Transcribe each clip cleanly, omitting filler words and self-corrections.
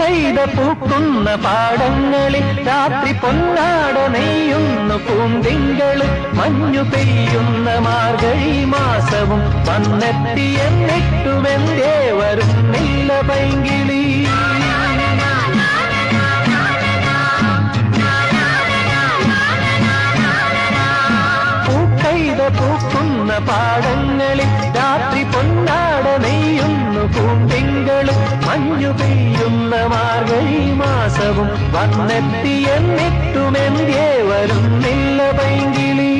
പൂക്കൈത പൂക്കുന്ന പാടങ്ങളിൽ രാത്രി പൊന്നാട നെയ്യുന്നു പൂന്തിങ്കള് മഞ്ഞു പെയ്യുന്ന മാർഗഴി മാസവും വന്നെത്തിയെന്നിട്ടുമെന്തേ വരുന്നില്ല പൈങ്കിളി. പൂക്കൈത പൂക്കുന്ന പാടങ്ങളിൽ രാത്രി പൊന്നാട നെയ്യുന്നു പൂന്തിങ്കള് മഞ്ഞു പെയ്യുന്ന മാർഗഴി മാസവും വന്നെത്തിയെന്നിട്ടുമെന്തേ വരുന്നില്ല പൈങ്കിളി.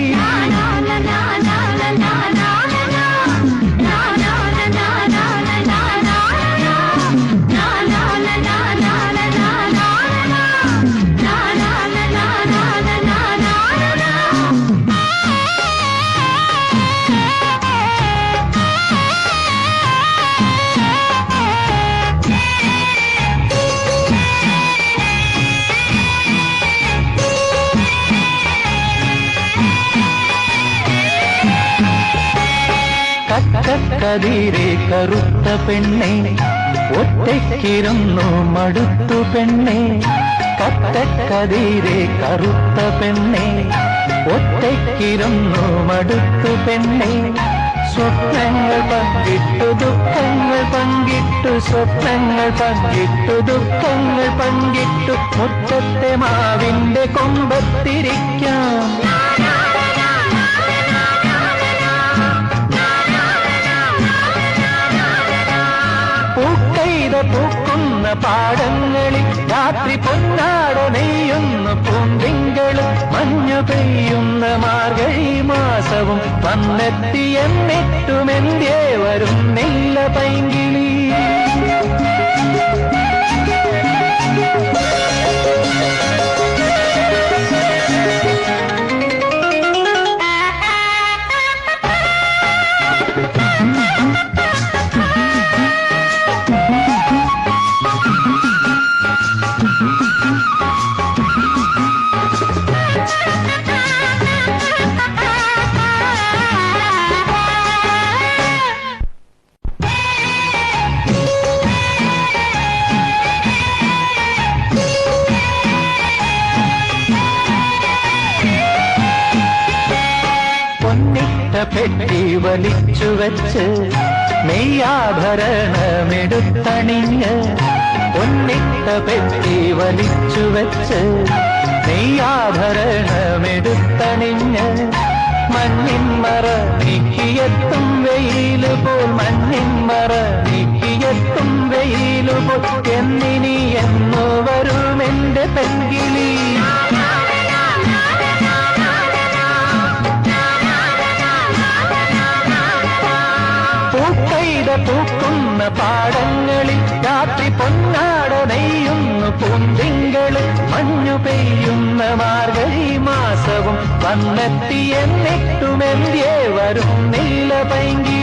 കക്കതിരെ കറുത്ത പെണ്ണെ ഒറ്റയ്ക്കിരുന്നു മടുത്തു പെണ്ണെ. കക്കതിരെ കറുത്ത പെണ്ണെ ഒറ്റയ്ക്കിരുന്നു മടുത്തു പെണ്ണെ. സ്വപ്നങ്ങൾ പങ്കിട്ടു ദുഃഖങ്ങൾ പങ്കിട്ടു സ്വപ്നങ്ങൾ പങ്കിട്ടു ദുഃഖങ്ങൾ പങ്കിട്ടു മുറ്റത്തെ മാവിന്റെ കൊമ്പത്തിരിക്കാം. പൂക്കുന്ന പാടങ്ങളിൽ രാത്രി പൊന്നാട നെയ്യുന്നു പൂന്തിങ്കള് മഞ്ഞു പെയ്യുന്ന മാർഗഴി മാസവും വന്നെത്തിയെന്നിട്ടുമെന്തേ വരുന്നില്ല പൈങ്കിളി. പെട്ടി വലിച്ചു വെച്ച് നെയ്യാഭരണമെടുത്തണിഞ്ഞ് പൊന്നിട്ട പെട്ടി വലിച്ചു വെച്ച് നെയ്യാഭരണമെടുത്തണിഞ്ഞ് മഞ്ഞിന്മറ നീക്കിയെത്തും വെയില് പോൽ മഞ്ഞിന്മറ നീക്കിയെത്തും വെയില് പോൽ എന്നിനി എന്നു വരുമെന്റെ പെൺകിളി. പൂക്കുന്ന പാടങ്ങളിൽ രാത്രി പൊന്നാട നെയ്യുന്നു പൂന്തിങ്കള് മഞ്ഞു പെയ്യുന്ന മാർഗഴി മാസവും വന്നെത്തിയെന്നിട്ടുമെന്തേ വരുന്നില്ല പൈങ്കി.